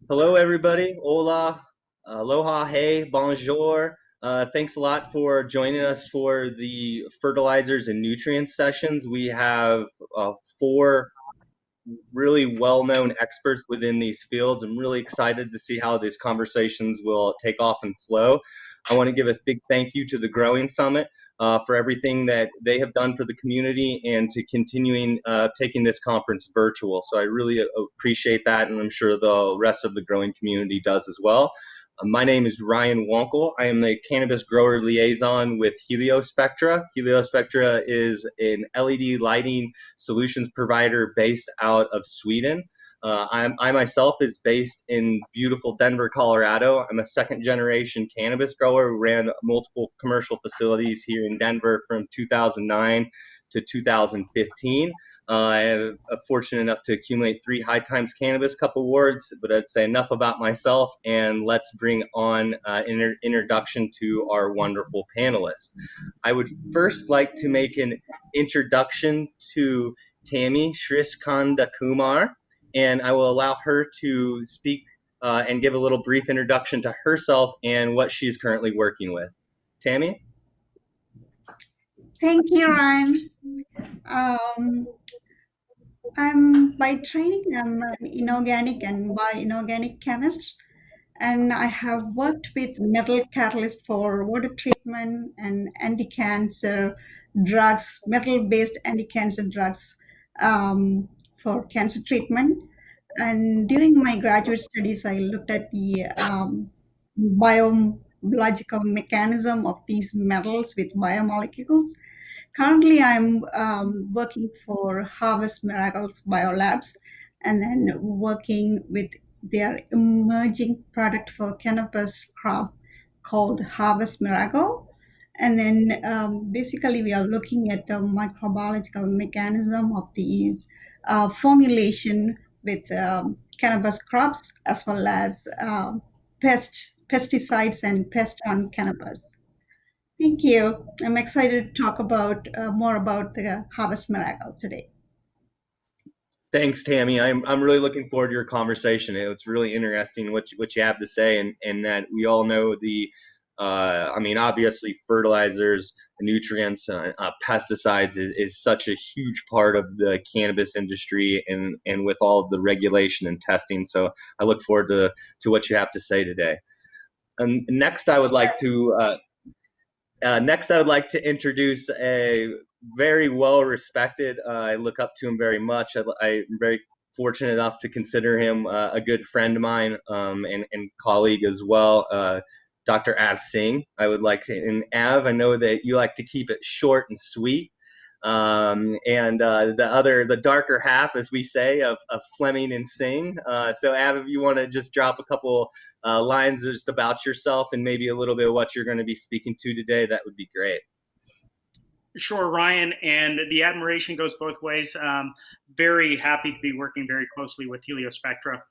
Hello, everybody. Hola, aloha, hey, bonjour. Thanks a lot for joining us for the fertilizers and nutrients sessions. We have four really well-known experts within these fields. I'm really excited to see how these conversations will take off and flow. I want to give a big thank you to the Growing Summit for everything that they have done for the community and to continuing taking this conference virtual. So I really appreciate that, and I'm sure the rest of the growing community does as well. My name is Ryan Wonkel. I am the cannabis grower liaison with Heliospectra. Heliospectra is an LED lighting solutions provider based out of Sweden. I myself is based in beautiful Denver, Colorado. I'm a second generation cannabis grower who ran multiple commercial facilities here in Denver from 2009 to 2015. I'm fortunate enough to accumulate 3 High Times Cannabis Cup awards, but I'd say enough about myself, and let's bring on an introduction to our wonderful panelists. I would first like to make an introduction to Tammy Shrishkandakumar, and I will allow her to speak and give a little brief introduction to herself and what she's currently working with. Tammy? Thank you, Ryan. I'm by training, I'm an inorganic and bioinorganic chemist, and I have worked with metal catalyst for water treatment and anti-cancer drugs, metal-based anti-cancer drugs for cancer treatment. And during my graduate studies, I looked at the biological mechanism of these metals with biomolecules. Currently, I'm working for Harvest Miracles Biolabs and then working with their emerging product for cannabis crop called Harvest Miracle. And then basically, we are looking at the microbiological mechanism of these formulation with cannabis crops as well as pesticides and pest on cannabis. Thank you. I'm excited to talk about more about the Harvest Miracle today. Thanks, Tammy. I'm really looking forward to your conversation. It's really interesting what you have to say, and that we all know I mean, obviously, fertilizers, nutrients, pesticides is such a huge part of the cannabis industry, and with all of the regulation and testing. So I look forward to what you have to say today. Next, I would like to introduce a very well respected. I look up to him very much. I'm very fortunate enough to consider him a good friend of mine and colleague as well. Dr. Av Singh. I would like to, and Av, I know that you like to keep it short and sweet. And the darker half, as we say, of Fleming and Singh. So, Av, if you want to just drop a couple lines just about yourself and maybe a little bit of what you're going to be speaking to today, that would be great. Sure, Ryan, and the admiration goes both ways. Very happy to be working very closely with Heliospectra.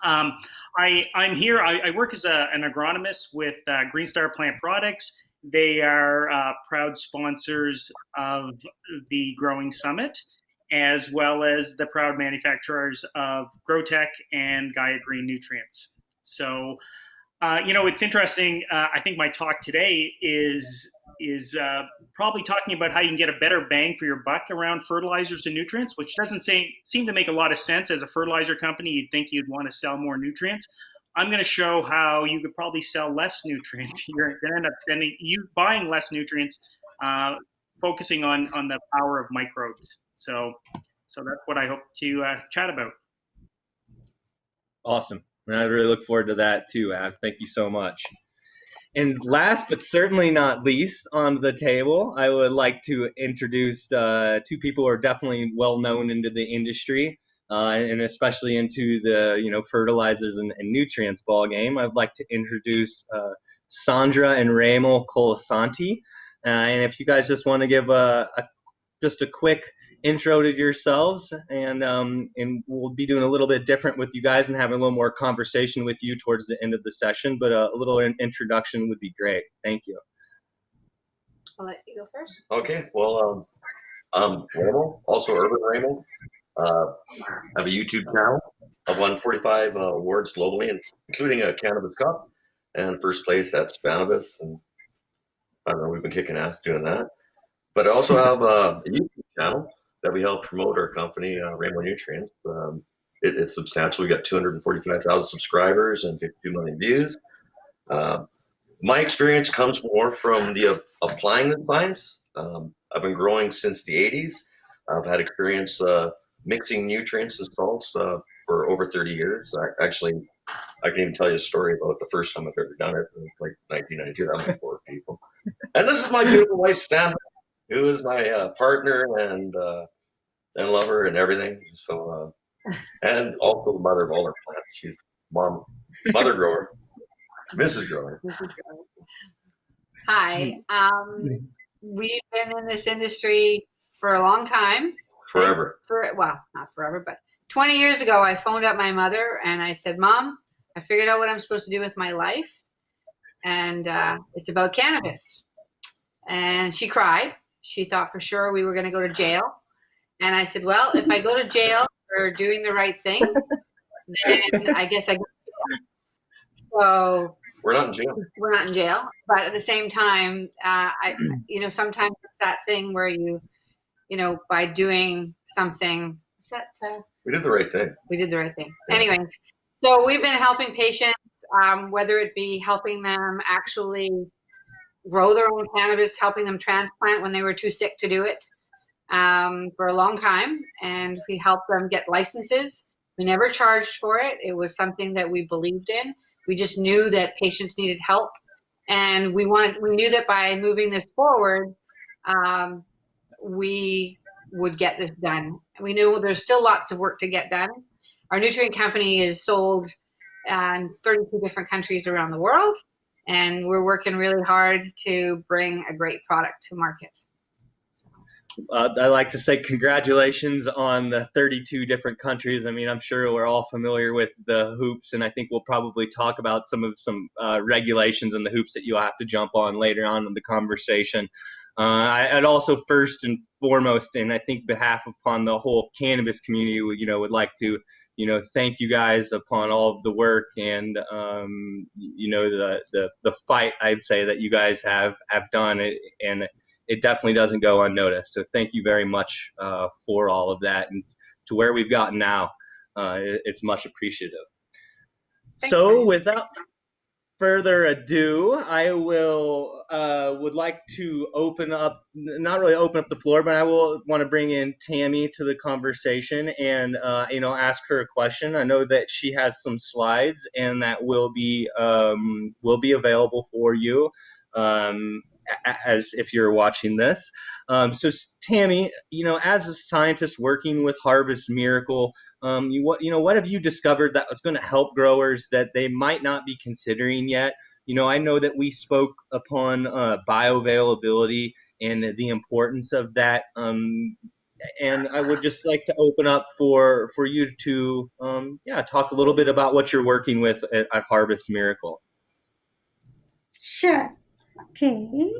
I'm here. I work as an agronomist with Green Star Plant Products. They are proud sponsors of the Growing Summit, as well as the proud manufacturers of GrowTech and Gaia Green Nutrients. So, it's interesting. I think my talk today is probably talking about how you can get a better bang for your buck around fertilizers and nutrients, which doesn't seem to make a lot of sense. As a fertilizer company, you'd think you'd want to sell more nutrients. I'm going to show how you could probably sell less nutrients. You're going to end up buying less nutrients, focusing on the power of microbes. So that's what I hope to chat about. Awesome. And I really look forward to that too, Av. Thank you so much. And last but certainly not least on the table, I would like to introduce 2 people who are definitely well known into the industry, and especially into the fertilizers and nutrients ball game. I'd like to introduce Sandra and REMO COLASANTI. And if you guys just want to give just a quick intro to yourselves, and we'll be doing a little bit different with you guys and having a little more conversation with you towards the end of the session, but a little introduction would be great. Thank you. I'll let you go first. Okay, well, I'm REMO, also Urban REMO. I have a YouTube channel. I've won 45 awards globally, including a Cannabis Cup. And first place at Cannabis. And I don't know, we've been kicking ass doing that. But I also have a YouTube channel that we help promote our company, REMO Nutrients. It's substantial. We got 245,000 subscribers and 52 million views. My experience comes more from the applying the science. I've been growing since the 80s. I've had experience mixing nutrients and salts for over 30 years. I can even tell you a story about the first time I've ever done it. It was like 1992. That was 4 people. And this is my beautiful wife, Stan, who is my partner and lover and everything. So, and also the mother of all our plants. She's mother grower, Mrs. Grower. Mrs. Grower. Hi. We've been in this industry for a long time. Forever. Well, not forever, but 20 years ago, I phoned up my mother and I said, Mom, I figured out what I'm supposed to do with my life. And it's about cannabis. And she cried. She thought for sure we were going to go to jail. And I said, well, if I go to jail for doing the right thing, then I guess I go to jail. So we're not in jail. We're not in jail. But at the same time, sometimes it's that thing where by doing something, we did the right thing. We did the right thing. Yeah. Anyways, so we've been helping patients, whether it be helping them actually grow their own cannabis, helping them transplant when they were too sick to do it for a long time. And we helped them get licenses. We never charged for it. It was something that we believed in. We just knew that patients needed help. And we knew that by moving this forward, we would get this done. We knew there's still lots of work to get done. Our nutrient company is sold in 32 different countries around the world, and we're working really hard to bring a great product to market. I'd like to say congratulations on the 32 different countries. I mean, I'm sure we're all familiar with the hoops, and I think we'll probably talk about some regulations and the hoops that you'll have to jump on later on in the conversation. I'd also first and foremost, and I think behalf upon the whole cannabis community, would like to, thank you guys upon all of the work and, the fight, I'd say, that you guys have done, and it definitely doesn't go unnoticed. So thank you very much for all of that, and to where we've gotten now, it's much appreciative. So without further ado, I would like to not really open up the floor, but I will want to bring in Tammy to the conversation and ask her a question. I know that she has some slides, and that will be available for you as if you're watching this. So Tammy, as a scientist working with Harvest Miracle, what have you discovered that was going to help growers that they might not be considering yet? I know that we spoke upon bioavailability and the importance of that. And I would just like to open up for you to talk a little bit about what you're working with at Harvest Miracle. Sure. Okay.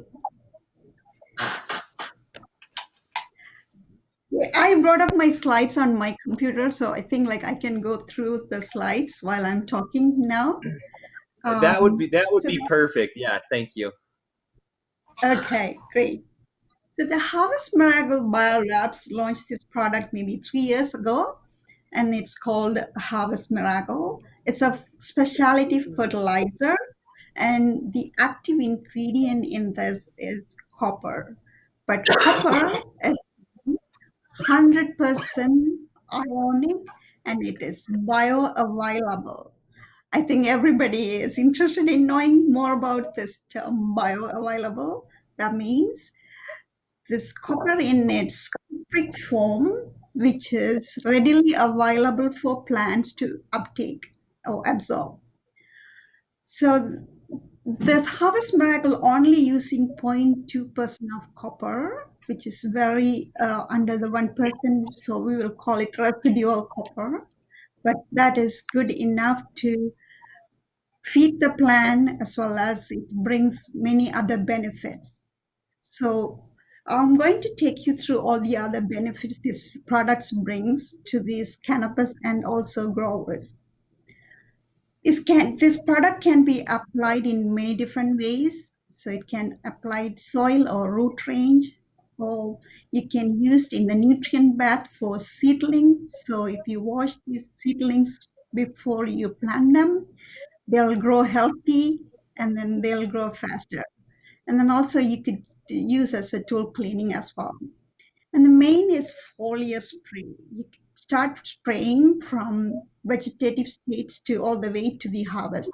I brought up my slides on my computer, so I think I can go through the slides while I'm talking now. That would be perfect. Yeah, thank you. Okay, great. So the Harvest Miracle Biolabs launched this product maybe 3 years ago, and it's called Harvest Miracle. It's a specialty fertilizer, and the active ingredient in this is copper. But copper is 100% ionic, and it is bioavailable. I think everybody is interested in knowing more about this term, bioavailable. That means this copper in its cupric form, which is readily available for plants to uptake or absorb. So this Harvest Miracle only using 0.2% of copper, which is very under the 1%, so we will call it residual copper, but that is good enough to feed the plant as well as it brings many other benefits. So I'm going to take you through all the other benefits this products brings to these cannabis and also growers. This product can be applied in many different ways. So it can apply soil or root range, or you can use it in the nutrient bath for seedlings. So if you wash these seedlings before you plant them, they'll grow healthy and then they'll grow faster. And then also you could use as a tool cleaning as well. And the main is foliar spray. You start spraying from vegetative states to all the way to the harvest.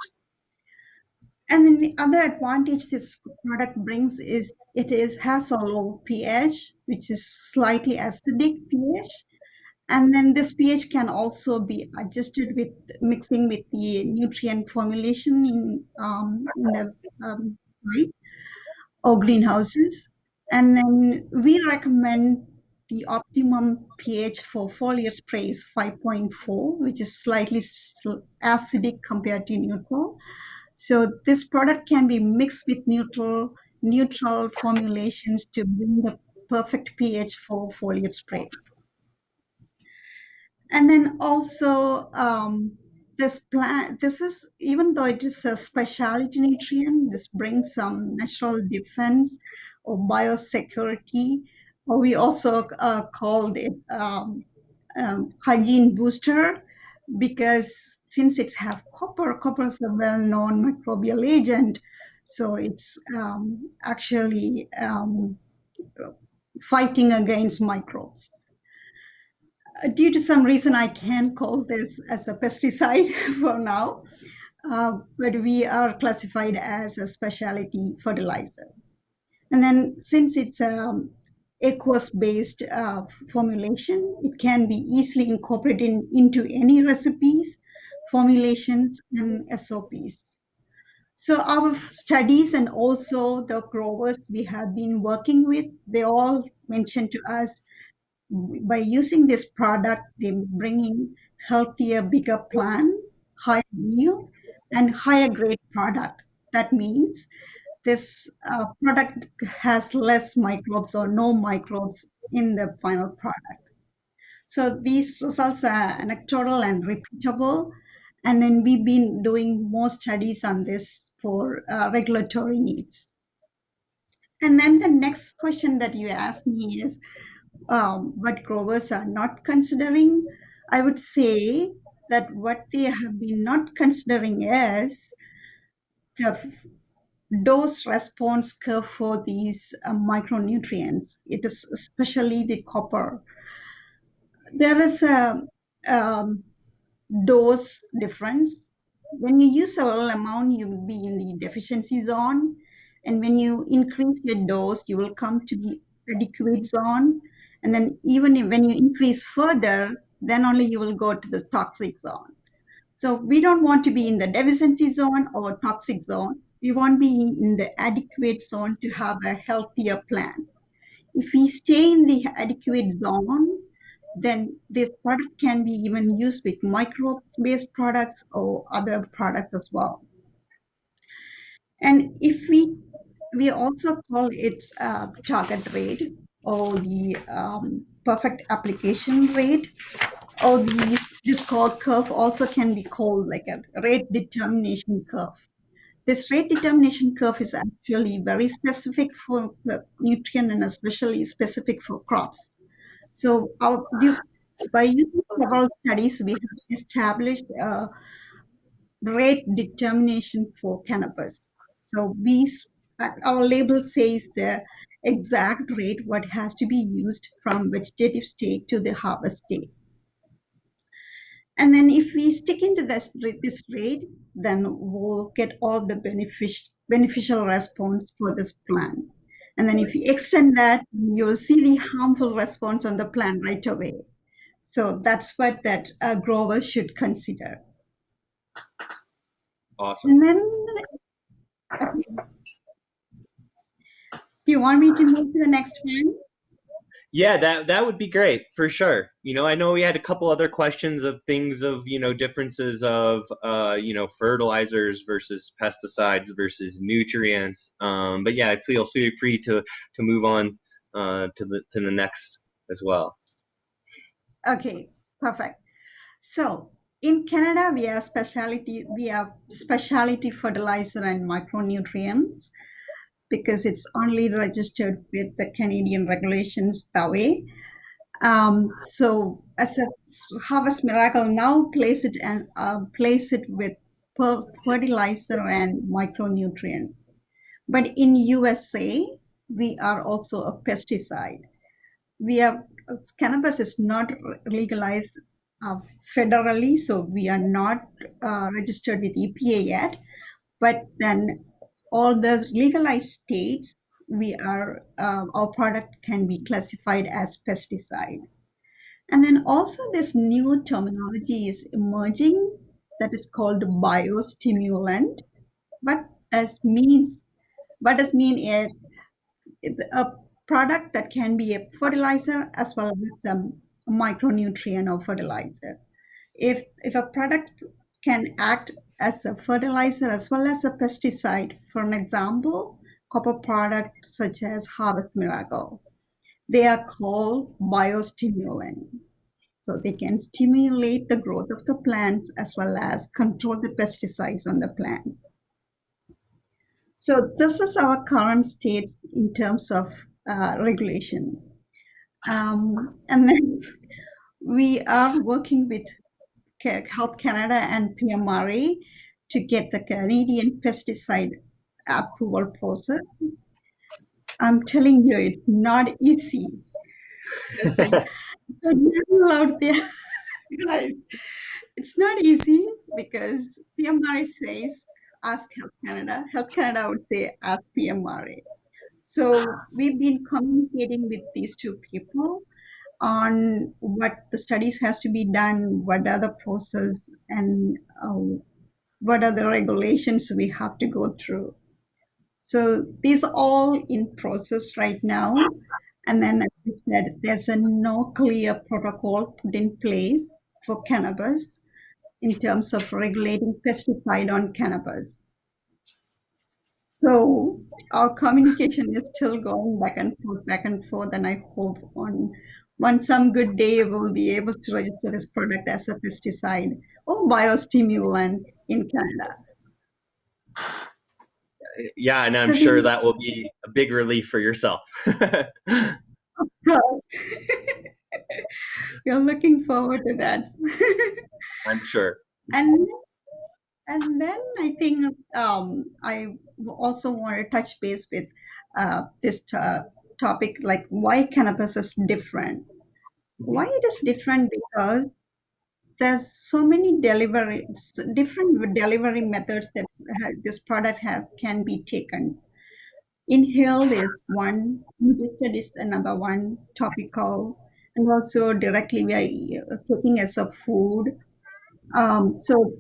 And then the other advantage this product brings is has a low pH, which is slightly acidic pH. And then this pH can also be adjusted with mixing with the nutrient formulation in the site or greenhouses. And then we recommend the optimum pH for foliar spray is 5.4, which is slightly acidic compared to neutral. So this product can be mixed with neutral formulations to bring the perfect pH for foliar spray. And then also this is, even though it is a specialty nutrient, this brings some natural defense or biosecurity, or we also called it hygiene booster, because since it's have copper is a well-known microbial agent, so it's actually fighting against microbes. Due to some reason, I can't call this as a pesticide for now, but we are classified as a specialty fertilizer. And then since it's aqueous-based formulation, it can be easily incorporated into any recipes, formulations, and SOPs. So our studies and also the growers we have been working with, they all mentioned to us, by using this product, they're bringing healthier, bigger plant, higher yield, and higher grade product. That means this product has less microbes or no microbes in the final product. So these results are anecdotal and repeatable. And then we've been doing more studies on this for regulatory needs. And then the next question that you asked me is, what growers are not considering. I would say that what they have been not considering is the dose response curve for these micronutrients. It is especially the copper. There is a dose difference. When you use a little amount, you will be in the deficiency zone. And when you increase your dose, you will come to the adequate zone. And then even when you increase further, then only you will go to the toxic zone. So we don't want to be in the deficiency zone or toxic zone. We want to be in the adequate zone to have a healthier plant. If we stay in the adequate zone, then this product can be even used with microbes-based products or other products as well. And if we also call it target rate or the perfect application rate, or this curve also can be called like a rate determination curve. This rate determination curve is actually very specific for the nutrient and especially specific for crops. So by using several studies, we have established a rate determination for cannabis. So our label says the exact rate what has to be used from vegetative state to the harvest state. And then if we stick into this rate, then we'll get all the beneficial response for this plant. And then if you extend that, you will see the harmful response on the plant right away. So that's what that growers should consider. Awesome. And then, do you want me to move to the next one? Yeah, that would be great for sure. I know we had a couple other questions of things of, differences of, fertilizers versus pesticides versus nutrients. But yeah, feel free to move on to the next as well. Okay, perfect. So in Canada, we have specialty fertilizer and micronutrients because it's only registered with the Canadian regulations that way. So as a Harvest Miracle now place it with fertilizer and micronutrient. But in USA, we are also a pesticide. We have Cannabis is not legalized federally, so we are not registered with EPA yet. But then all the legalized states, we are our product can be classified as pesticide. And then also this new terminology is emerging that is called biostimulant. What does means? What does mean is a product that can be a fertilizer as well as a micronutrient or fertilizer. If a product can act as a fertilizer as well as a pesticide, for an example, copper product such as Harvest Miracle, they are called biostimulant. So they can stimulate the growth of the plants as well as control the pesticides on the plants. So this is our current state in terms of regulation. And then we are working with Health Canada and PMRA to get the Canadian pesticide approval process. I'm telling you, it's not easy. It's like, out there, guys. It's not easy because PMRA says ask Health Canada. Health Canada would say ask PMRA. So we've been communicating with these two people on what the studies has to be done, what are the process, and what are the regulations we have to go through. So these are all in process right now. And then as I said, there's no clear protocol put in place for cannabis in terms of regulating pesticide on cannabis. So our communication is still going back and forth, and I hope on some good day we'll be able to register this product as a pesticide or biostimulant in Canada. Yeah, and I'm So sure that will be a big relief for yourself. we're looking forward to that. I'm sure. And then I think I also want to touch base with this topic, like why cannabis is different. Why it is different? Because there's so many different delivery methods that this product can be taken. Inhaled is one, ingested is another one, topical, and also directly we are taking as a food. So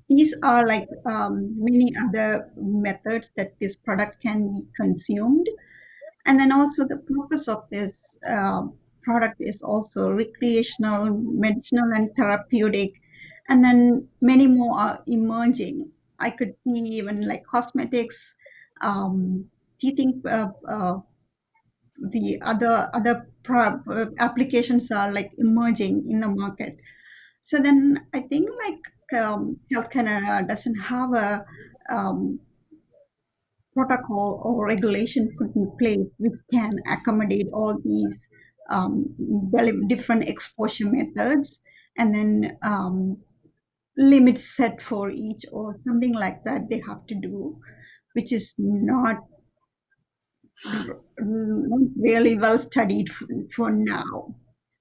these are like many other methods that this product can be consumed. And then also the purpose of this product is also recreational, medicinal, and therapeutic. And then many more are emerging. I could see even like cosmetics, teething, the other applications are like emerging in the market. So then I think like Health Canada doesn't have a protocol or regulation put in place which can accommodate all these different exposure methods, and then limits set for each or something like that they have to do, which is not really well studied for now.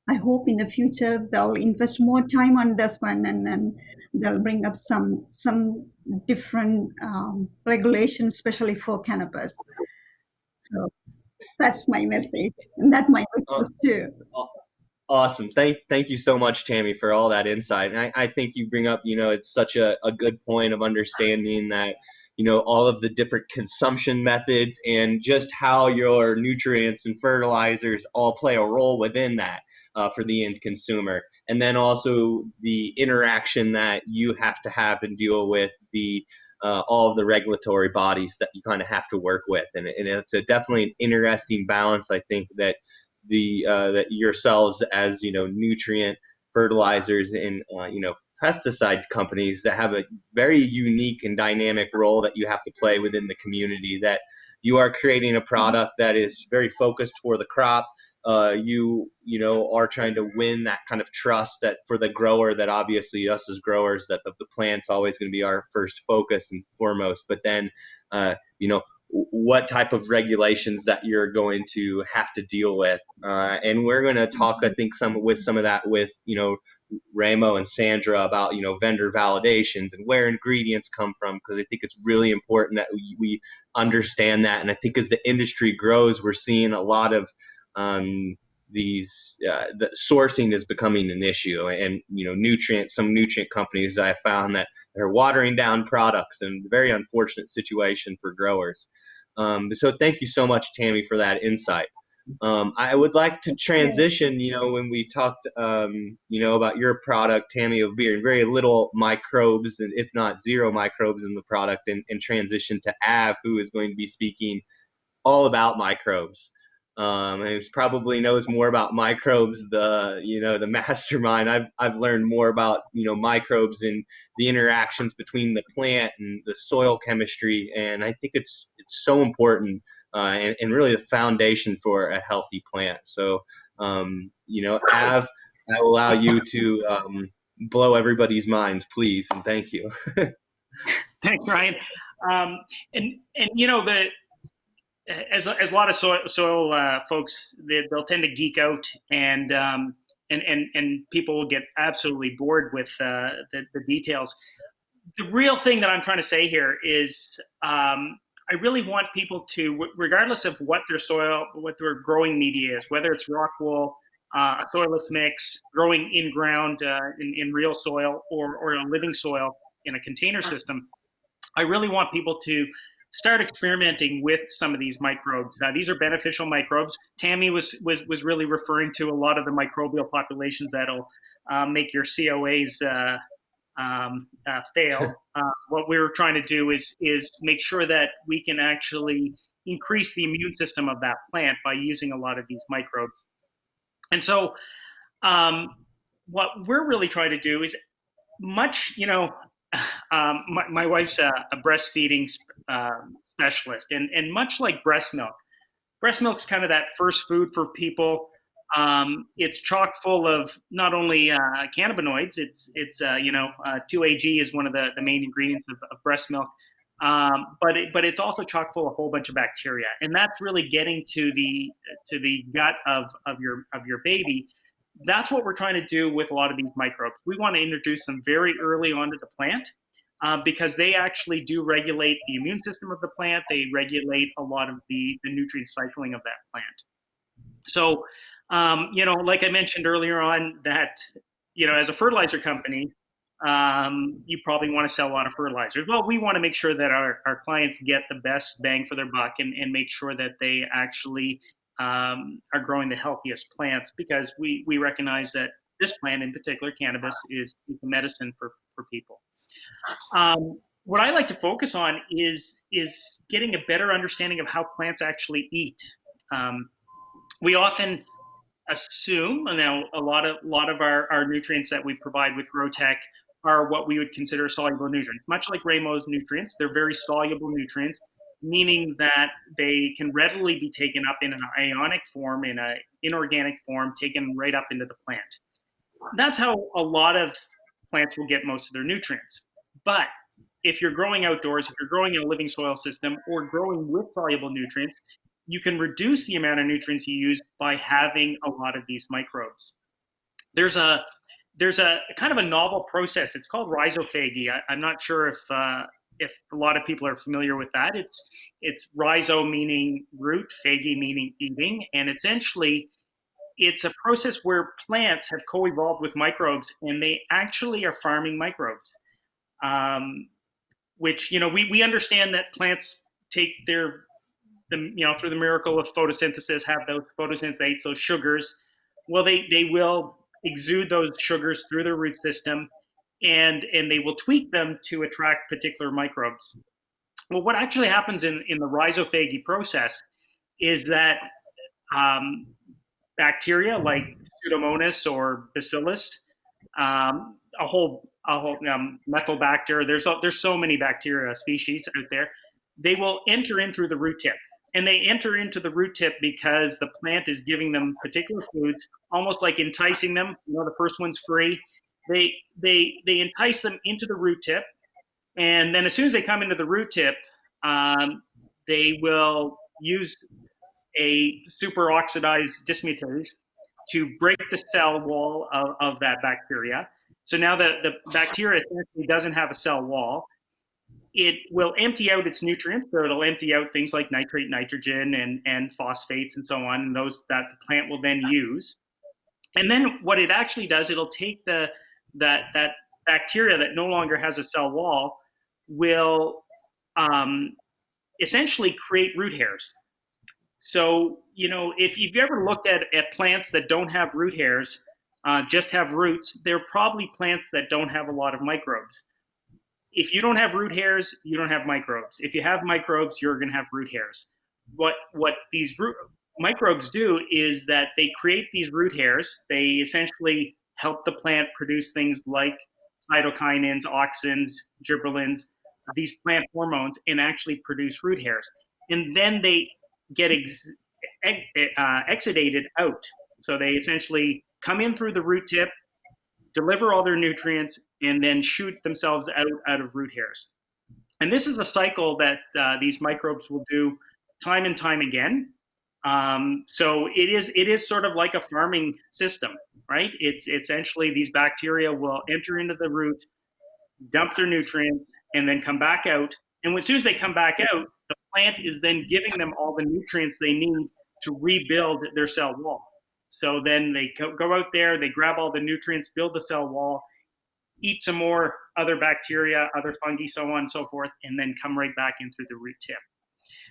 I hope in the future they'll invest more time on this one, and then they'll bring up some different regulations, especially for cannabis. So that's my message, and that my request too. Awesome. Thank you so much, Tammy, for all that insight. And I think you bring up, it's such a good point of understanding that, all of the different consumption methods and just how your nutrients and fertilizers all play a role within that for the end consumer. And then also the interaction that you have to have and deal with the all of the regulatory bodies that you kind of have to work with. And it's definitely an interesting balance, I think, that that yourselves as, nutrient fertilizers and, pesticide companies that have a very unique and dynamic role that you have to play within the community, that you are creating a product that is very focused for the crop. You are trying to win that kind of trust that for the grower, that obviously us as growers, that the plant's always going to be our first focus and foremost. But then, what type of regulations that you're going to have to deal with. And we're going to talk, I think, some of that with, Remo and Sandra about, vendor validations and where ingredients come from, because I think it's really important that we understand that. And I think as the industry grows, we're seeing a lot of the sourcing is becoming an issue, and some nutrient companies I found that they're watering down products, and very unfortunate situation for growers. So thank you so much, Tammy, for that insight. I would like to transition, when we talked, about your product, Tammy, of being very little microbes, and if not zero microbes in the product, and transition to Av, who is going to be speaking all about microbes. And who probably knows more about microbes, the mastermind. I've learned more about, microbes and the interactions between the plant and the soil chemistry. And I think it's so important, and really the foundation for a healthy plant. So, Av, I will allow you to blow everybody's minds, please, and thank you. Thanks, Ryan. As a lot of soil folks, they'll tend to geek out, and people will get absolutely bored with the details. The real thing that I'm trying to say here is, I really want people to, regardless of what their growing media is, whether it's rock wool, a soilless mix, growing in ground in real soil, or a living soil in a container system, I really want people to start experimenting with some of these microbes. These are beneficial microbes. Tammy was really referring to a lot of the microbial populations that'll make your COAs fail. What we were trying to do is make sure that we can actually increase the immune system of that plant by using a lot of these microbes. And so what we're really trying to do is much, my wife's a breastfeeding specialist, and much like breast milk's kind of that first food for people. It's chock full of not only cannabinoids, it's 2-AG is one of the main ingredients of breast milk, but it's also chock full of a whole bunch of bacteria, and that's really getting to the gut of your baby. That's what we're trying to do with a lot of these microbes. We want to introduce them very early onto the plant, because they actually do regulate the immune system of the plant. They regulate a lot of the nutrient cycling of that plant. So, like I mentioned earlier on, that, as a fertilizer company, you probably want to sell a lot of fertilizers. Well, we want to make sure that our clients get the best bang for their buck, and make sure that they actually are growing the healthiest plants, because we recognize that this plant in particular, cannabis, is a medicine for people. What I like to focus on is getting a better understanding of how plants actually eat. We often assume, now a lot of our nutrients that we provide with GrowTech are what we would consider soluble nutrients. Much like REMO's nutrients, they're very soluble nutrients, meaning that they can readily be taken up in an ionic form, in an inorganic form, taken right up into the plant. That's how a lot of plants will get most of their nutrients. But if you're growing outdoors, if you're growing in a living soil system, or growing with soluble nutrients, you can reduce the amount of nutrients you use by having a lot of these microbes. There's a kind of a novel process. It's called rhizophage. I'm not sure if a lot of people are familiar with that. It's rhizo meaning root, phage meaning eating, and essentially it's a process where plants have co-evolved with microbes, and they actually are farming microbes. Which, we understand that plants take through the miracle of photosynthesis, have those photosynthase, those sugars. Well, they will exude those sugars through their root system, and they will tweak them to attract particular microbes. Well, what actually happens in the rhizophage process is that bacteria like Pseudomonas or Bacillus, a whole Methylbacter, there's so many bacteria species out there, they will enter in through the root tip. And they enter into the root tip because the plant is giving them particular foods, almost like enticing them. You know, the first one's free. They entice them into the root tip, and then as soon as they come into the root tip, they will use a superoxidized dismutase to break the cell wall of that bacteria. So now the bacteria essentially doesn't have a cell wall. It will empty out its nutrients, so it'll empty out things like nitrate, nitrogen, and phosphates and so on, and those that the plant will then use. And then what it actually does, it'll take that bacteria that no longer has a cell wall, will essentially create root hairs. So, you know, if you've ever looked at plants that don't have root hairs, just have roots, they're probably plants that don't have a lot of microbes. If you don't have root hairs, you don't have microbes. If you have microbes, you're going to have root hairs. What these microbes do is that they create these root hairs. They essentially help the plant produce things like cytokinins, auxins, gibberellins, these plant hormones, and actually produce root hairs. And then they get exudated out. So they essentially come in through the root tip, deliver all their nutrients, and then shoot themselves out of root hairs. And this is a cycle that these microbes will do time and time again. So it is sort of like a farming system, right? It's essentially these bacteria will enter into the root, dump their nutrients, and then come back out. And as soon as they come back out, the plant is then giving them all the nutrients they need to rebuild their cell wall. So then they go out there, they grab all the nutrients, build the cell wall, eat some more other bacteria, other fungi, so on and so forth, and then come right back in through the root tip.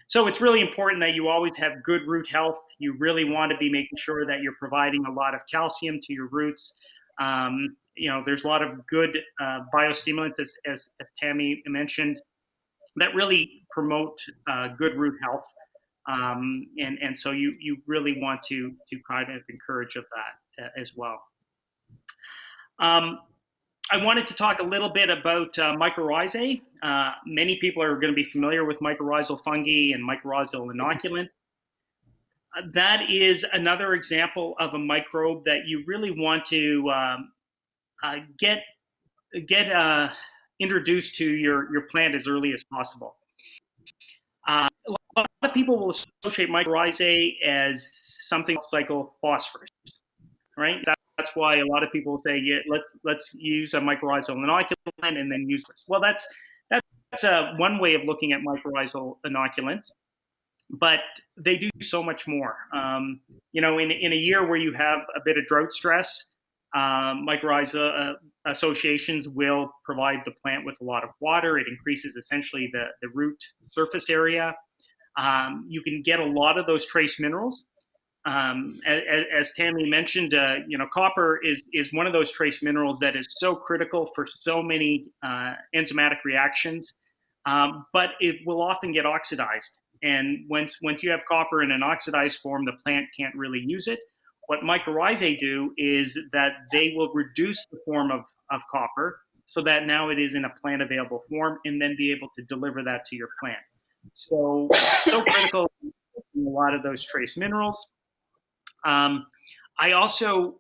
So it's really important that you always have good root health. You really want to be making sure that you're providing a lot of calcium to your roots. You know, there's a lot of good biostimulants, as Tammy mentioned, that really promote good root health. And so you really want to kind of encourage of that as well. I wanted to talk a little bit about mycorrhizae. Many people are going to be familiar with mycorrhizal fungi and mycorrhizal inoculants. That is another example of a microbe that you really want to get introduced to your plant as early as possible. A lot of people will associate mycorrhizae as something cycle phosphorus, right? That's why a lot of people say, yeah, let's use a mycorrhizal inoculant and then use this. Well, that's one way of looking at mycorrhizal inoculants, but they do so much more. You know, in a year where you have a bit of drought stress, mycorrhiza associations will provide the plant with a lot of water. It increases essentially the root surface area. You can get a lot of those trace minerals. As Tammy mentioned, you know, copper is one of those trace minerals that is so critical for so many enzymatic reactions, but it will often get oxidized. And once you have copper in an oxidized form, the plant can't really use it. What mycorrhizae do is that they will reduce the form of copper so that now it is in a plant available form, and then be able to deliver that to your plant. So critical in a lot of those trace minerals. I also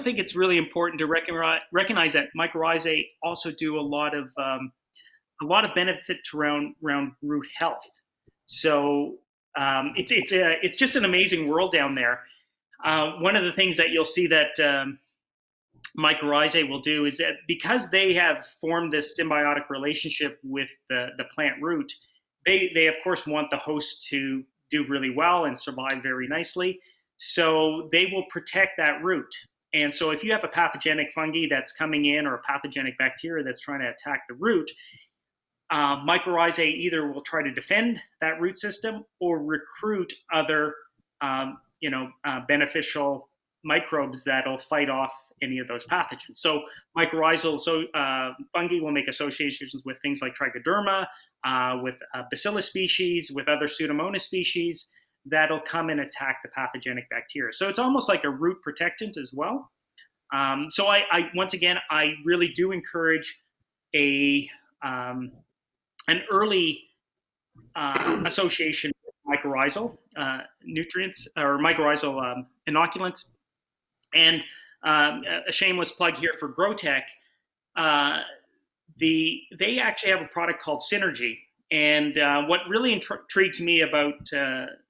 think it's really important to recognize that mycorrhizae also do a lot of benefits around root health. So it's just an amazing world down there. One of the things that you'll see that mycorrhizae will do is that because they have formed this symbiotic relationship with the plant root, they of course want the host to do really well and survive very nicely. So they will protect that root. And so if you have a pathogenic fungi that's coming in, or a pathogenic bacteria that's trying to attack the root, mycorrhizae either will try to defend that root system or recruit other beneficial microbes that'll fight off any of those pathogens. So mycorrhizal, fungi will make associations with things like trichoderma, with bacillus species, with other Pseudomonas species that'll come and attack the pathogenic bacteria. So it's almost like a root protectant as well. So once again, I really do encourage an early association with mycorrhizal nutrients or mycorrhizal inoculants. And a shameless plug here for GrowTech. They actually have a product called Synergy. And what really intrigues me about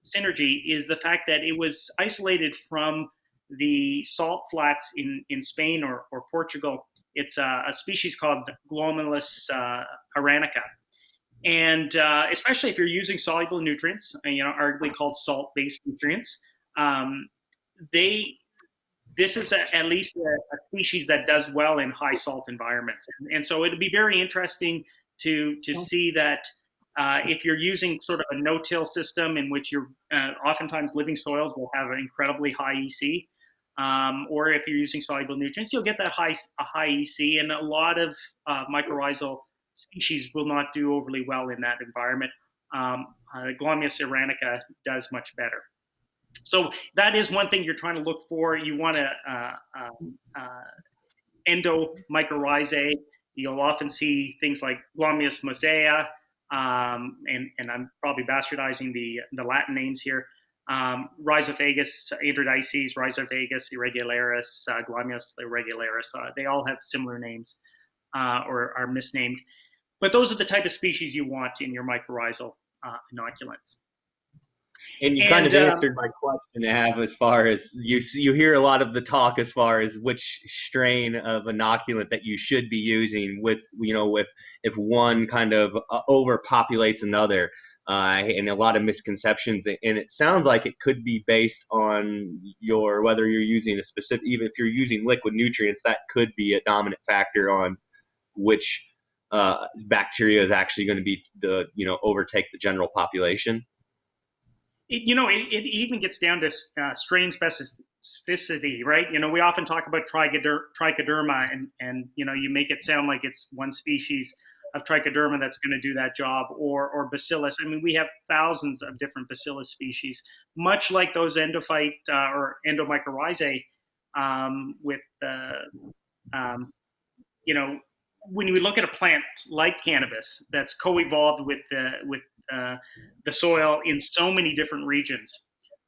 Synergy is the fact that it was isolated from the salt flats in Spain or Portugal. It's a species called Glomalus aranica. And especially if you're using soluble nutrients, arguably called salt-based nutrients, this is at least a species that does well in high salt environments. And so it'll be very interesting to see that if you're using sort of a no-till system in which you're oftentimes living soils will have an incredibly high EC, or if you're using soluble nutrients, you'll get that high EC, and a lot of mycorrhizal species will not do overly well in that environment. Glomalus aranica does much better. So that is one thing you're trying to look for. You want to endomycorrhizae. You'll often see things like Glomalus mosaica, and I'm probably bastardizing the Latin names here. Rhizophagus introdices, Rhizophagus irregularis, Glomalus irregularis. They all have similar names or are misnamed. But those are the type of species you want in your mycorrhizal inoculants. And you kind of answered my question, Av, as far as you hear a lot of the talk as far as which strain of inoculant that you should be using with if one kind of overpopulates another, and a lot of misconceptions. And it sounds like it could be based on whether you're using a specific, even if you're using liquid nutrients, that could be a dominant factor on which bacteria is actually going to be overtake the general population. It even gets down to strain specificity, right? We often talk about trichoderma, and you make it sound like it's one species of trichoderma that's going to do that job, or bacillus. I mean, we have thousands of different bacillus species, much like those endophyte or endomycorrhizae. When we look at a plant like cannabis that's co-evolved with the soil in so many different regions,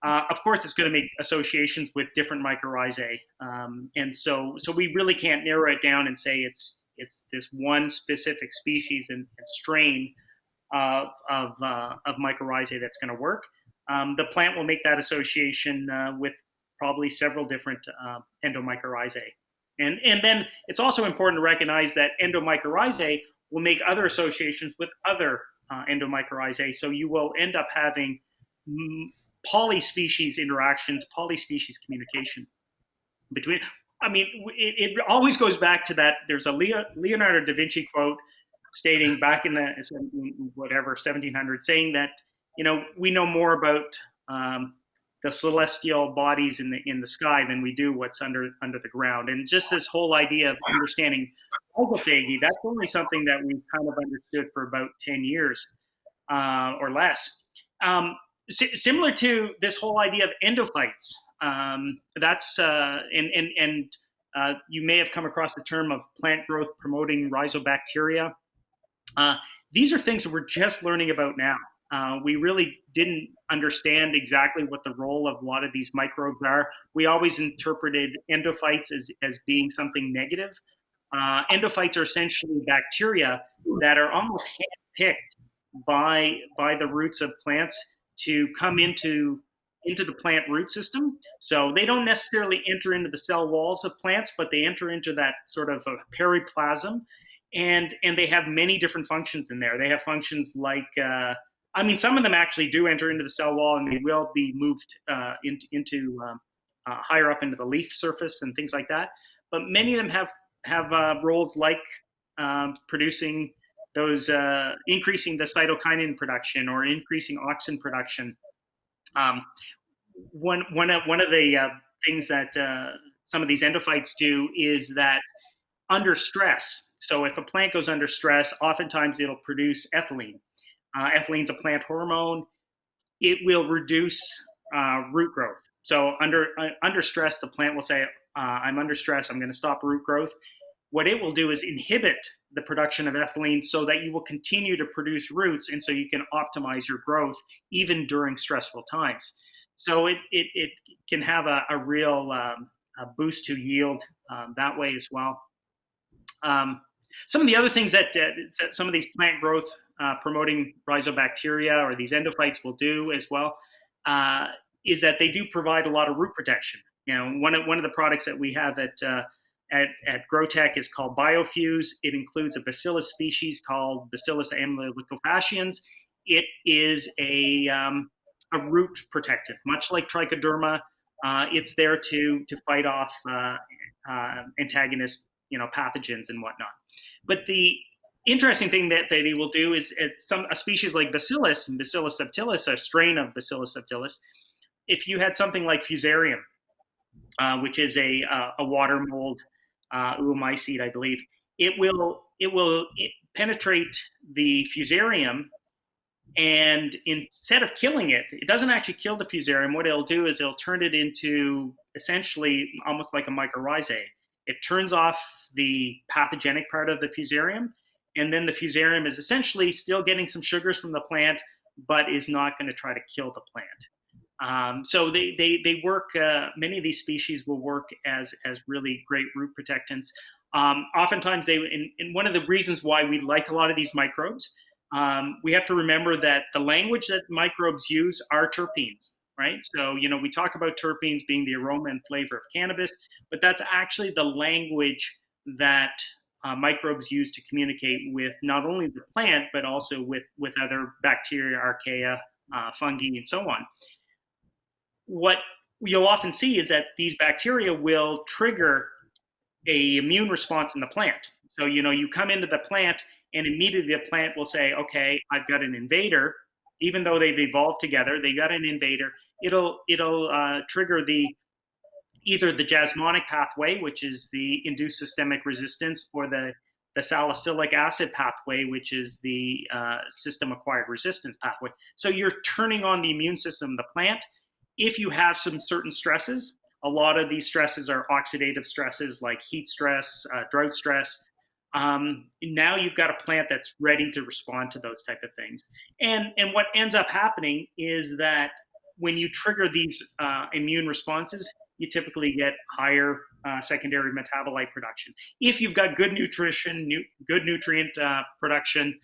of course it's going to make associations with different mycorrhizae, and so we really can't narrow it down and say it's this one specific species and strain of mycorrhizae that's going to work. The plant will make that association with probably several different endomycorrhizae. And then it's also important to recognize that endomycorrhizae will make other associations with other endomycorrhizae. So you will end up having polyspecies interactions, polyspecies communication between. I mean, it always goes back to that. There's a Leonardo da Vinci quote stating back in the 1700s, saying that we know more about the celestial bodies in the sky than we do what's under the ground. And just this whole idea of understanding autophagy, that's only something that we've kind of understood for about 10 years or less. Similar to this whole idea of endophytes, that's you may have come across the term of plant growth promoting rhizobacteria. These are things that we're just learning about now. We really didn't understand exactly what the role of a lot of these microbes are. We always interpreted endophytes as being something negative. Endophytes are essentially bacteria that are almost handpicked by the roots of plants to come into the plant root system. So they don't necessarily enter into the cell walls of plants, but they enter into that sort of a periplasm, and they have many different functions in there. They have functions like some of them actually do enter into the cell wall, and they will be moved into higher up into the leaf surface and things like that. But many of them have roles like producing those, increasing the cytokinin production or increasing auxin production. One of the things that some of these endophytes do is that under stress, so if a plant goes under stress, oftentimes it'll produce ethylene. Ethylene's a plant hormone. It will reduce root growth. So under stress, the plant will say, I'm under stress, I'm going to stop root growth. What it will do is inhibit the production of ethylene so that you will continue to produce roots, and so you can optimize your growth even during stressful times. So it can have a real a boost to yield that way as well. Some of the other things that some of these plant growth promoting rhizobacteria or these endophytes will do as well is that they do provide a lot of root protection. You know, one of the products that we have at GrowTech is called Biofuse. It includes a bacillus species called Bacillus amylolicofaciens. It is a root protectant, much like trichoderma. It's there to fight off antagonist, pathogens and whatnot. But the interesting thing that they will do is a species like Bacillus and Bacillus subtilis, a strain of Bacillus subtilis. If you had something like Fusarium, which is a water mold oomycete, I believe, it will penetrate the Fusarium, and instead of killing it, it doesn't actually kill the Fusarium. What it'll do is it'll turn it into essentially almost like a Mycorrhizae. It turns off the pathogenic part of the Fusarium, and then the Fusarium is essentially still getting some sugars from the plant, but is not going to try to kill the plant. So they work. Many of these species will work as really great root protectants. Oftentimes, and one of the reasons why we like a lot of these microbes, we have to remember that the language that microbes use are terpenes, right? So we talk about terpenes being the aroma and flavor of cannabis, but that's actually the language that microbes use to communicate with not only the plant but also with other bacteria, archaea, fungi, and so on. What you'll often see is that these bacteria will trigger an immune response in the plant. So, you come into the plant and immediately the plant will say, okay, I've got an invader. Even though they've evolved together, they got an invader. It'll trigger either the jasmonic pathway, which is the induced systemic resistance, or the salicylic acid pathway, which is the system-acquired resistance pathway. So you're turning on the immune system of the plant. If you have some certain stresses, a lot of these stresses are oxidative stresses like heat stress, drought stress. Now you've got a plant that's ready to respond to those type of things. And what ends up happening is that when you trigger these immune responses, you typically get higher secondary metabolite production. If you've got good nutrition, good nutrient production,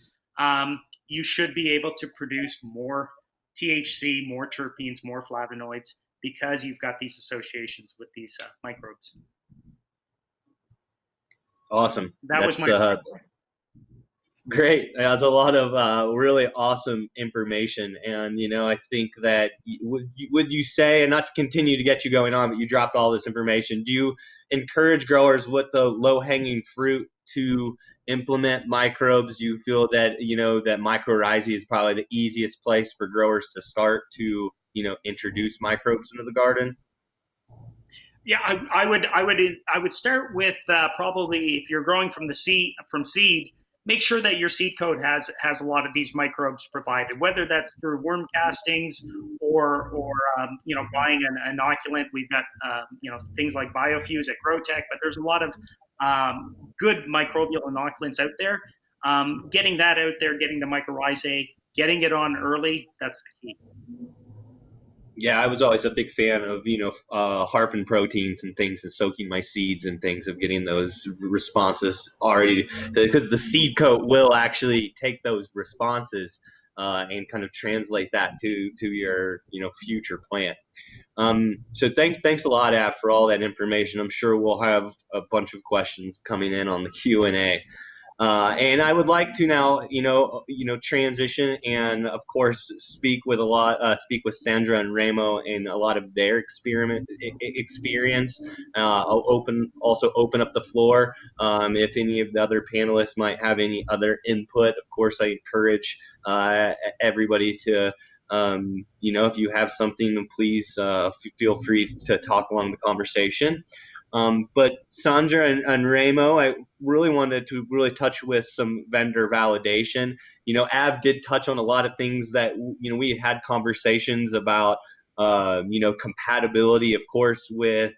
you should be able to produce more THC, more terpenes, more flavonoids, because you've got these associations with these microbes. Awesome. That was my great. That's a lot of really awesome information. And, I think that would you say, and not to continue to get you going on, but you dropped all this information, do you encourage growers with the low-hanging fruit to implement microbes? Do you feel that, that Mycorrhizae is probably the easiest place for growers to start to, introduce microbes into the garden? Yeah, I would start with probably, if you're growing from seed, make sure that your seed coat has a lot of these microbes provided, whether that's through worm castings or buying an inoculant. We've got things like Biofuse at GrowTech, but there's a lot of good microbial inoculants out there. Getting that out there, getting the Mycorrhizae, getting it on early, that's the key. Yeah, I was always a big fan of, harpin proteins and things, and soaking my seeds and things, of getting those responses already, because the seed coat will actually take those responses and kind of translate that to your, future plant. So thanks a lot, Av, for all that information. I'm sure we'll have a bunch of questions coming in on the Q&A. And I would like to now, transition and, of course, speak with Sandra and Remo and a lot of their experience. I'll open up the floor. If any of the other panelists might have any other input, of course, I encourage everybody to, if you have something, please feel free to talk along the conversation. But Sandra and Remo, I really wanted to really touch with some vendor validation. Ab did touch on a lot of things that, we had conversations about, compatibility, of course, with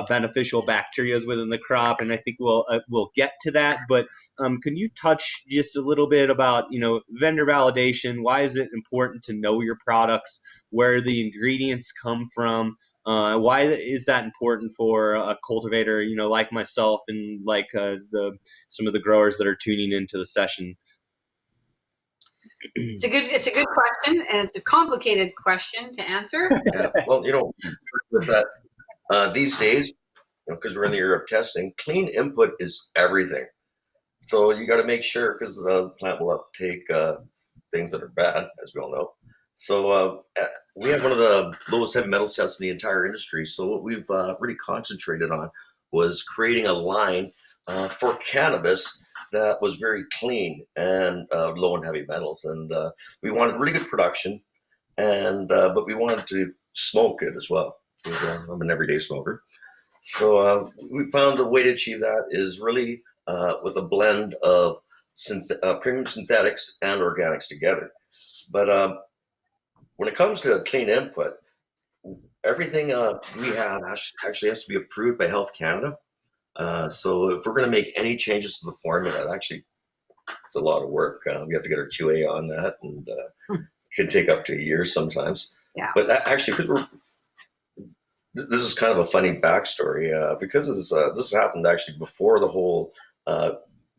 beneficial bacteria within the crop, and I think we'll get to that. But can you touch just a little bit about vendor validation? Why is it important to know your products, where the ingredients come from? Why is that important for a cultivator, like myself and like some of the growers that are tuning into the session? It's a good question, and it's a complicated question to answer. Yeah. Well, with that, these days, because we're in the era of testing, clean input is everything. So you got to make sure, because the plant will uptake things that are bad, as we all know. So we have one of the lowest heavy metals tests in the entire industry. So what we've really concentrated on was creating a line for cannabis that was very clean and low in heavy metals. And we wanted really good production, and but we wanted to smoke it as well. I'm an everyday smoker. So we found the way to achieve that is really with a blend of premium synthetics and organics together. But when it comes to clean input, everything we have actually has to be approved by Health Canada. So if we're going to make any changes to the formula, actually, it's a lot of work. We have to get our QA on that, and it can take up to a year sometimes. Yeah. But actually, this is kind of a funny backstory because this happened actually before the whole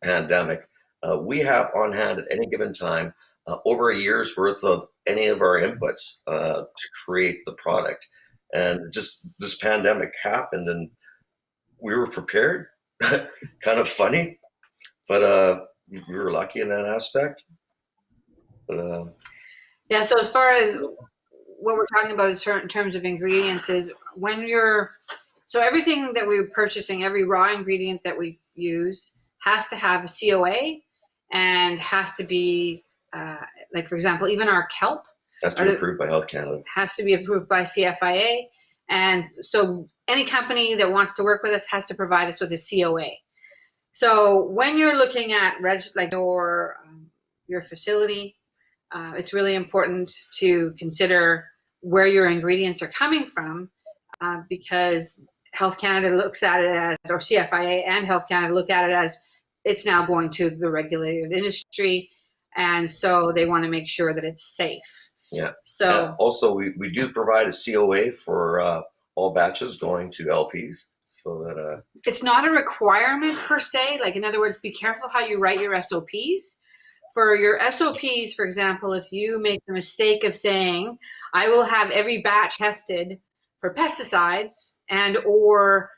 pandemic. We have on hand at any given time over a year's worth of any of our inputs to create the product. And just this pandemic happened, and we were prepared. Kind of funny, but we were lucky in that aspect. But, yeah, so as far as what we're talking about in terms of ingredients is so everything that we're purchasing, every raw ingredient that we use has to have a COA and has to be, like for example, even our kelp. Has to be approved by Health Canada. Has to be approved by CFIA. And so any company that wants to work with us has to provide us with a COA. So when you're looking at your facility, it's really important to consider where your ingredients are coming from, because Health Canada looks at it as, or CFIA and Health Canada look at it as, it's now going to the regulated industry, and so they want to make sure that it's safe. Yeah. So and also, we do provide a COA for all batches going to LPs, so that it's not a requirement per se. Like, in other words, be careful how you write your SOPs. For your SOPs, for example, if you make the mistake of saying, I will have every batch tested for pesticides and or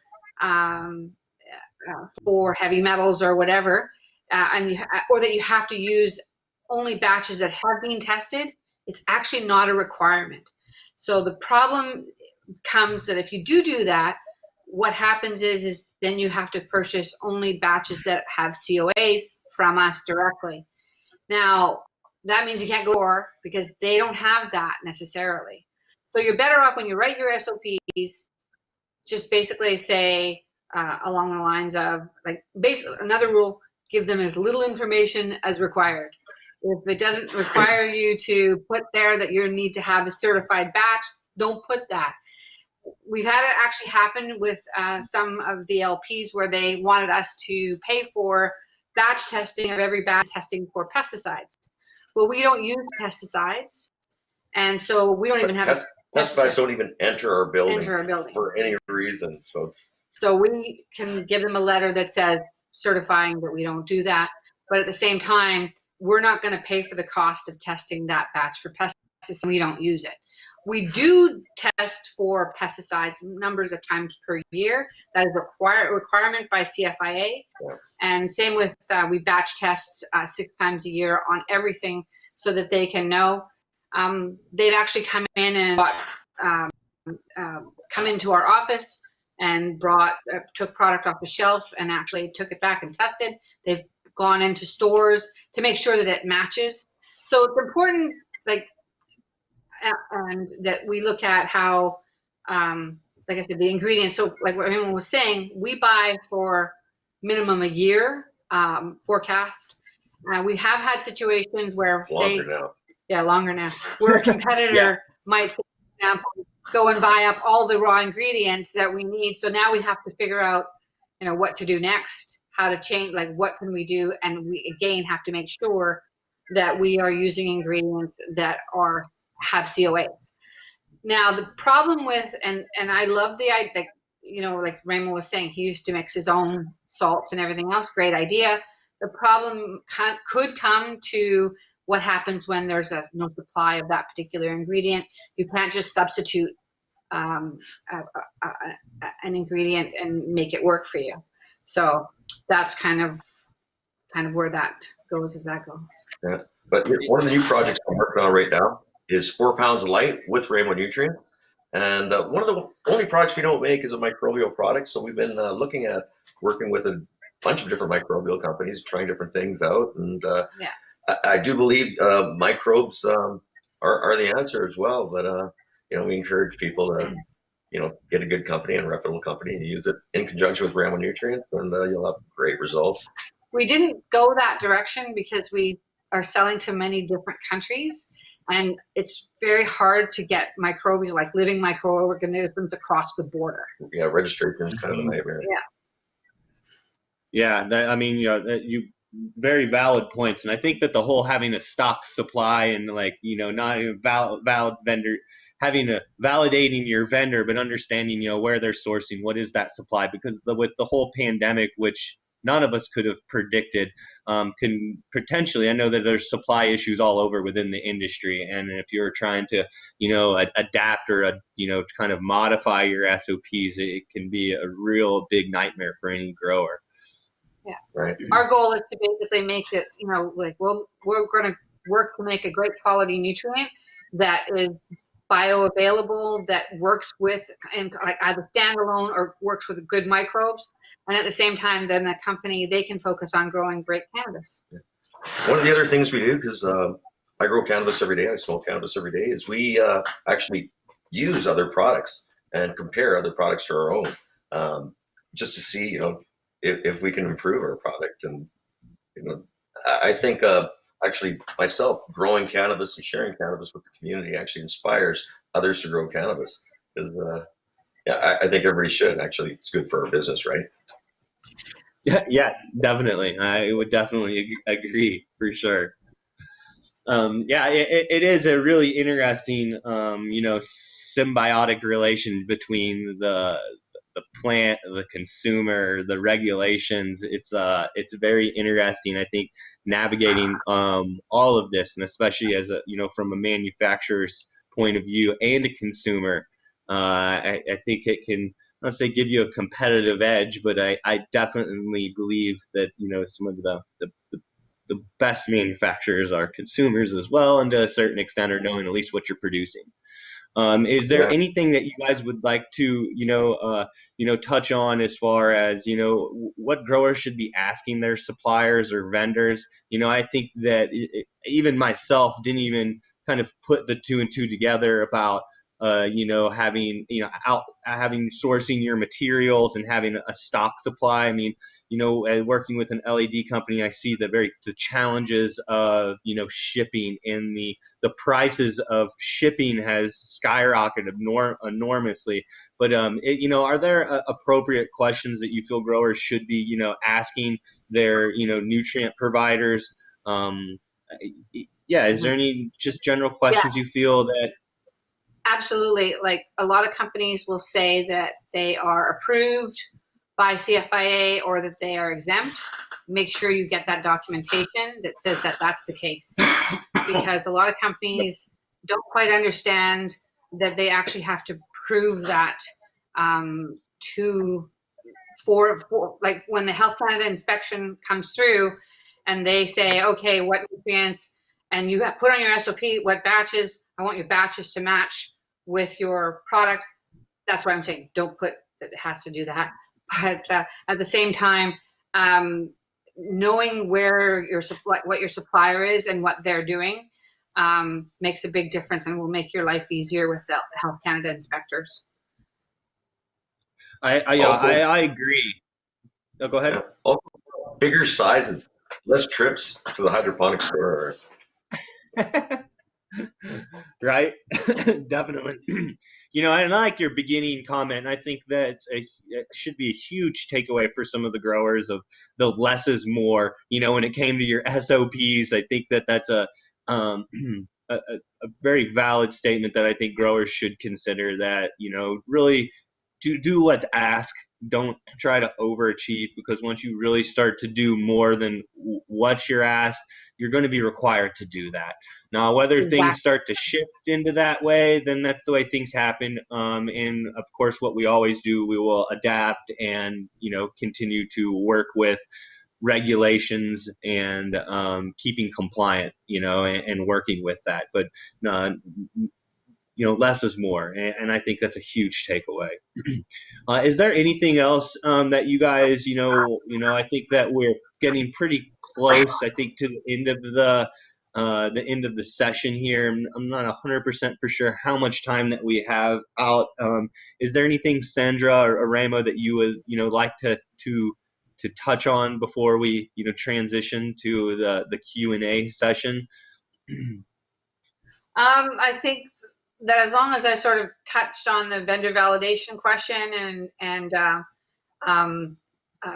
for heavy metals or whatever, or that you have to use only batches that have been tested, it's actually not a requirement. So the problem comes that if you do that, what happens is then you have to purchase only batches that have COAs from us directly. Now, that means you can't go more because they don't have that necessarily. So you're better off when you write your SOPs, just basically say along the lines of, like, basically another rule, give them as little information as required. If it doesn't require you to put there that you need to have a certified batch, don't put that. We've had it actually happen with some of the LPs where they wanted us to pay for batch testing of every batch testing for pesticides. Well, we don't use pesticides, and so we don't even have pesticides don't even enter our building for any reason. So we can give them a letter that says certifying that we don't do that, but at the same time, we're not going to pay for the cost of testing that batch for pesticides, and we don't use it. We do test for pesticides numbers of times per year. That is a requirement by CFIA. Yeah. And same with, we batch test 6 times a year on everything so that they can know. They've actually come in and come into our office and took product off the shelf and actually took it back and tested. They've gone into stores to make sure that it matches. So it's important, like, and that we look at how like I said, the ingredients. So like what everyone was saying, we buy for minimum a year forecast. We have had situations where, Longer now. Yeah, longer now, where a competitor might, for example, go and buy up all the raw ingredients that we need. So now we have to figure out, you know, what to do next, how to change, like what can we do? And we again have to make sure that we are using ingredients that have COAs. Now the problem with, and I love the idea, you know, like Remo was saying, he used to mix his own salts and everything else. Great idea. The problem could come to what happens when there's no supply of that particular ingredient. You can't just substitute an ingredient and make it work for you. So that's kind of where that goes as that goes. Yeah, but one of the new projects I'm working on right now is 4 pounds of light with REMO nutrient. And one of the only products we don't make is a microbial product. So we've been looking at working with a bunch of different microbial companies, trying different things out. And I do believe microbes are the answer as well. But, you know, we encourage people to, you know, get a good company and a reputable company and use it in conjunction with REMO nutrients, and you'll have great results. We didn't go that direction because we are selling to many different countries, and it's very hard to get microbial, like living microorganisms across the border. Yeah, registration is kind of a nightmare. Yeah, I mean, you know, you very valid points, and I think that the whole having a stock supply and, like, you know, not a valid vendor, having a validating your vendor, but understanding, you know, where they're sourcing, what is that supply, because with the whole pandemic, which none of us could have predicted, can potentially, I know that there's supply issues all over within the industry, and if you're trying to, you know, adapt or, you know, kind of modify your SOPs, it can be a real big nightmare for any grower. Yeah. Right. Our goal is to basically make it, you know, like, well, we're going to work to make a great quality nutrient that is bioavailable, that works with, and like either standalone or works with good microbes. And at the same time, then the company, they can focus on growing great cannabis. One of the other things we do, because I grow cannabis every day, I smoke cannabis every day, is we actually use other products and compare other products to our own, just to see, you know, if we can improve our product. And, you know, I think actually myself growing cannabis and sharing cannabis with the community actually inspires others to grow cannabis. Because yeah, I think everybody should. Actually, it's good for our business, right? Yeah, definitely. I would definitely agree for sure. Yeah, it is a really interesting, you know, symbiotic relation between the plant, the consumer, the regulations. It's very interesting, I think, navigating all of this, and especially as a, you know, from a manufacturer's point of view and a consumer. I think it can, let's say, give you a competitive edge, but I definitely believe that, you know, some of the best manufacturers are consumers as well, and to a certain extent are knowing at least what you're producing. Is there anything that you guys would like to, you know, touch on as far as, you know, what growers should be asking their suppliers or vendors? You know, I think that even myself didn't even kind of put the 2 and 2 together about, you know, having, you know, having sourcing your materials and having a stock supply. I mean, you know, working with an LED company, I see the challenges of, you know, shipping, and the prices of shipping has skyrocketed enormously. But you know, are there appropriate questions that you feel growers should be, you know, asking their, you know, nutrient providers? Yeah, is there any just general questions you feel that? Absolutely. Like, a lot of companies will say that they are approved by CFIA or that they are exempt. Make sure you get that documentation that says that that's the case, because a lot of companies don't quite understand that they actually have to prove that for like when the Health Canada inspection comes through and they say, okay, what nutrients, and you have put on your SOP what batches, I want your batches to match with your product. That's why I'm saying don't put that it has to do that. But at the same time, knowing where what your supplier is and what they're doing makes a big difference, and will make your life easier with the Health Canada inspectors. I agree. Oh, go ahead. Yeah. Also, bigger sizes, less trips to the hydroponic store. Right. Definitely. And I like your beginning comment. I think that it should be a huge takeaway for some of the growers of the less is more. When it came to your SOPs, I think that that's um, a, a very valid statement that I think growers should consider, that, really do what's asked. Don't try to overachieve, because once you really start to do more than what you're asked, you're going to be required to do that. Now, whether things start to shift into that way, then that's the way things happen. And of course, what we always do, we will adapt and, continue to work with regulations and keeping compliant, and working with that. But, less is more. And I think that's a huge takeaway. Is there anything else that you guys, I think that we're getting pretty close, I think, to the end of the session here. I'm not 100% for sure how much time that we have out. Is there anything, Sandra or Remo, that you would, like to touch on before we, transition to the Q&A session? I think that as long as I sort of touched on the vendor validation question and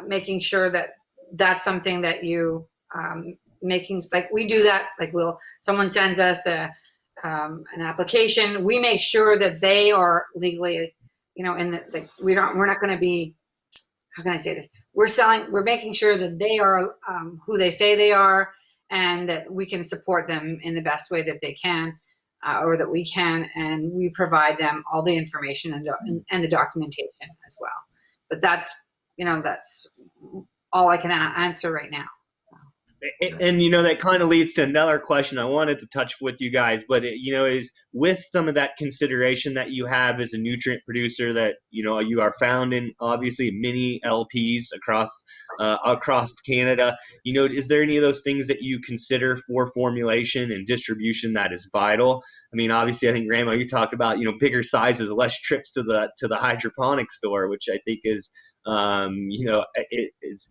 making sure that that's something that you making, like we do that, like someone sends us an application, we make sure that they are legally, we're not going to be, how can I say this? We're making sure that they are who they say they are, and that we can support them in the best way that they can. Or that we can, and we provide them all the information and the documentation as well. But that's all I can answer right now. And that kind of leads to another question I wanted to touch with you guys, but is with some of that consideration that you have as a nutrient producer, that you are found in obviously many LPs across Canada. Is there any of those things that you consider for formulation and distribution that is vital? I mean, obviously, I think, Ramo, you talked about bigger sizes, less trips to the hydroponic store, which I think is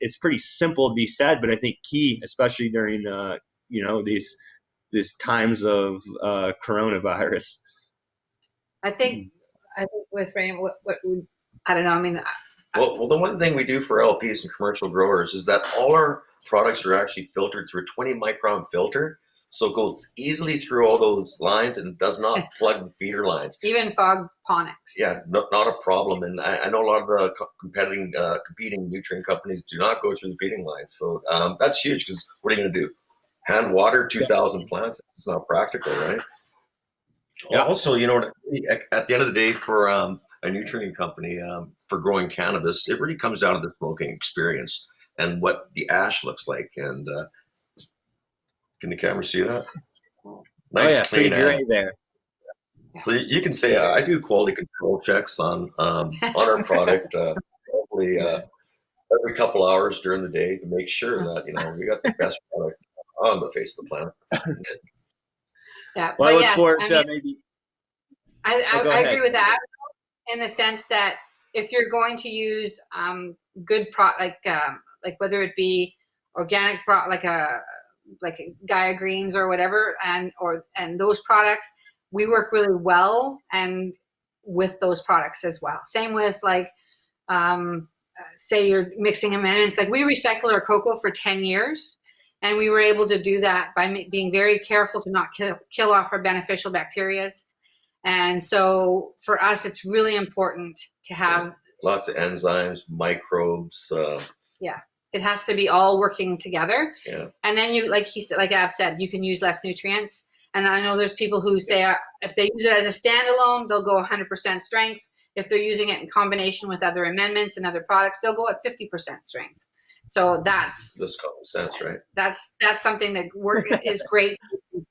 it's pretty simple to be said, but I think key, especially during these times of coronavirus. I think with Rain, what I don't know. I mean, well, the one thing we do for LPs and commercial growers is that all our products are actually filtered through a 20 micron filter. So it goes easily through all those lines and does not plug the feeder lines. Even fogponics. Yeah, not a problem. And I know a lot of the competing nutrient companies do not go through the feeding lines. So that's huge, because what are you going to do? Hand water 2,000 plants? It's not practical, right? Yeah. Also, at the end of the day, for a nutrient company, for growing cannabis, it really comes down to the smoking experience and what the ash looks like. And can the camera see that? Nice, clean air there. So you can say I do quality control checks on our product probably every couple hours during the day to make sure that we got the best product on the face of the planet. Yeah, well, I look forward to maybe. I agree with that, in the sense that if you're going to use good product, like whether it be organic like Gaia Greens or whatever, and those products, we work really well and with those products as well. Same with say you're mixing amendments, like we recycle our cocoa for 10 years, and we were able to do that by being very careful to not kill off our beneficial bacteria. And so for us, it's really important to have lots of enzymes, microbes. Yeah. It has to be all working together. Yeah. And then like I've said, you can use less nutrients. And I know there's people who say if they use it as a standalone, they'll go 100% strength. If they're using it in combination with other amendments and other products, they'll go at 50% strength. So that's common sense, right? That's something that is great,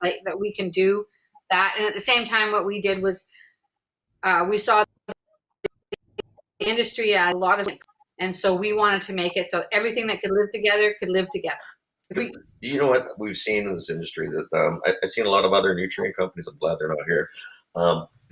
that we can do that. And at the same time, what we did was we saw the industry had a lot of things. And so we wanted to make it so everything that could live together could live together. You know what we've seen in this industry, that I've seen a lot of other nutrient companies. I'm glad they're not here.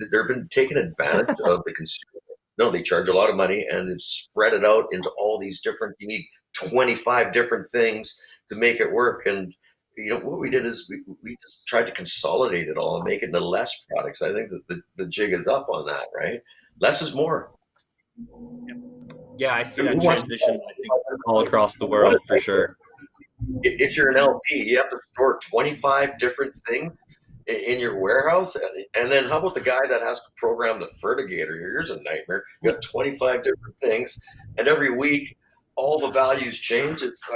They've been taking advantage of the consumer. No, they charge a lot of money and it's spread it out into all these different, you need 25 different things to make it work. And, you know, what we did is we just tried to consolidate it all and make it into less products. I think that the jig is up on that, right? Less is more. Yeah, I see that transition, I think, all across the world for sure. If you're an LP, you have to store 25 different things in your warehouse. And then how about the guy that has to program the fertigator? Here's a nightmare. You got 25 different things, and every week all the values change. It's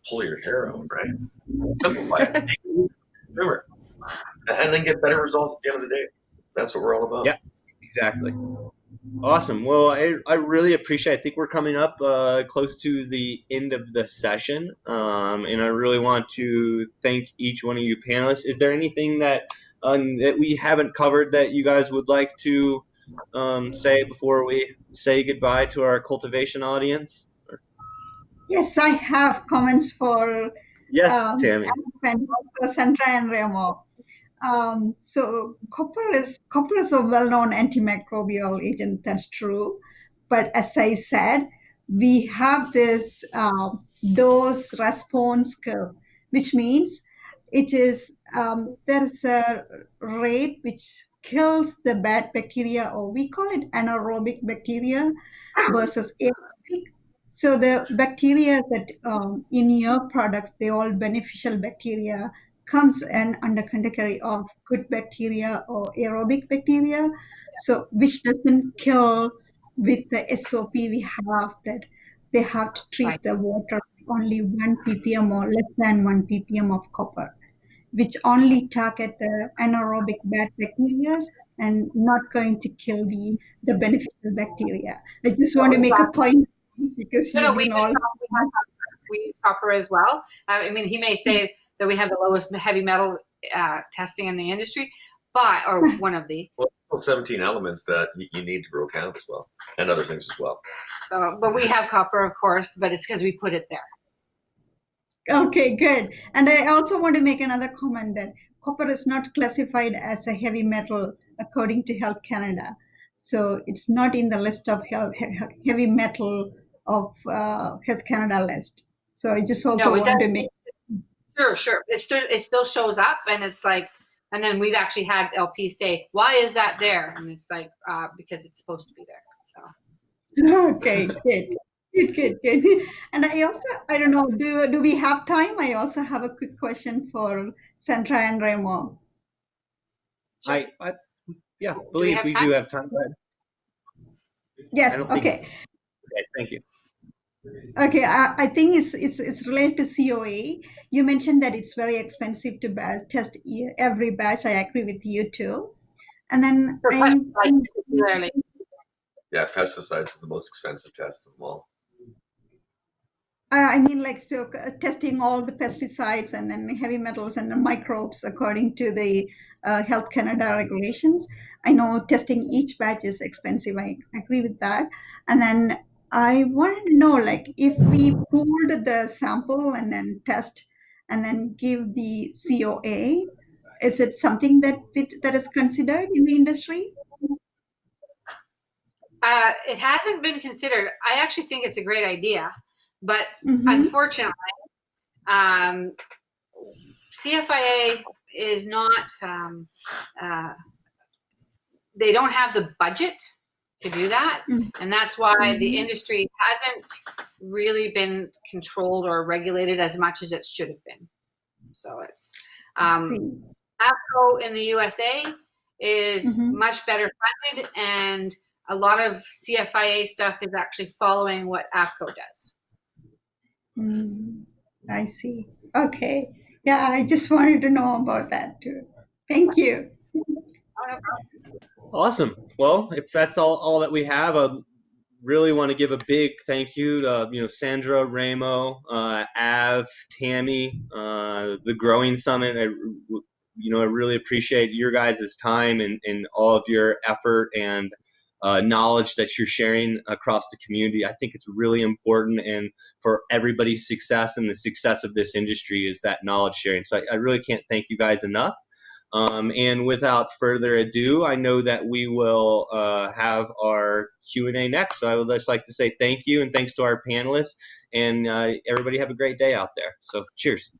pull your hair out, right? Simplify it. Remember, and then get better results at the end of the day. That's what we're all about. Yeah, exactly. Awesome. Well, I really appreciate it. I think we're coming up close to the end of the session, and I really want to thank each one of you panelists. Is there anything that we haven't covered that you guys would like to say before we say goodbye to our cultivation audience? Yes, I have comments for Yes, Tammy. Sandra and Remo. So copper is a well-known antimicrobial agent. That's true, but as I said, we have this dose response curve, which means it is there is a rate which kills the bad bacteria, or we call it anaerobic bacteria, versus aerobic. So the bacteria that in your products, they're all beneficial bacteria, comes in under category of good bacteria or aerobic bacteria, so which doesn't kill with the SOP we have that they have to treat the water with only 1 ppm or less than 1 ppm of copper, which only target the anaerobic bad bacteria and not going to kill the beneficial bacteria. I just want to make a point because we use copper as well. I mean, he may say that we have the lowest heavy metal testing in the industry, or one of the. Well, 17 elements that you need to grow cannabis well, and other things as well. But we have copper, of course, but it's because we put it there. Okay, good. And I also want to make another comment that copper is not classified as a heavy metal according to Health Canada. So it's not in the list of heavy metal of Health Canada list. So I just also want to make. Sure. It still shows up, and it's like, and then we've actually had LP say, "Why is that there?" And it's like, because it's supposed to be there. So. Okay, good. And I don't know, do we have time? I also have a quick question for Sandra and Remo. I believe we do have time. Yes. Okay. Okay. Thank you. Okay, I think it's related to COA. You mentioned that it's very expensive to test every batch. I agree with you too. And then yeah, pesticides is the most expensive test of them all. I mean, like testing all the pesticides and then heavy metals and the microbes according to the Health Canada regulations. I know testing each batch is expensive. I agree with that. And then I want to know, like, if we pooled the sample and then test and then give the COA, is it something that is considered in the industry? It hasn't been considered. I actually think it's a great idea, but unfortunately, CFIA is not. They don't have the budget to do that, and that's why the industry hasn't really been controlled or regulated as much as it should have been. So it's AFCO in the USA is much better funded, and a lot of CFIA stuff is actually following what AFCO does. I see. Okay. Yeah, I just wanted to know about that too. Thank you. Awesome. Well, if that's all that we have, I really want to give a big thank you to Sandra, Remo, Av, Tammy, the Growing Summit. I really appreciate your guys' time and all of your effort and knowledge that you're sharing across the community. I think it's really important, and for everybody's success and the success of this industry is that knowledge sharing. So I really can't thank you guys enough. And without further ado, I know that we will have our Q&A next. So I would just like to say thank you and thanks to our panelists, and everybody have a great day out there. So cheers.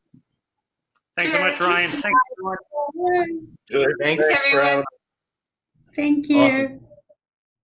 Thanks so much, Cheers. Ryan. Thanks, everyone. Thanks, everyone. for having Thank you. Awesome.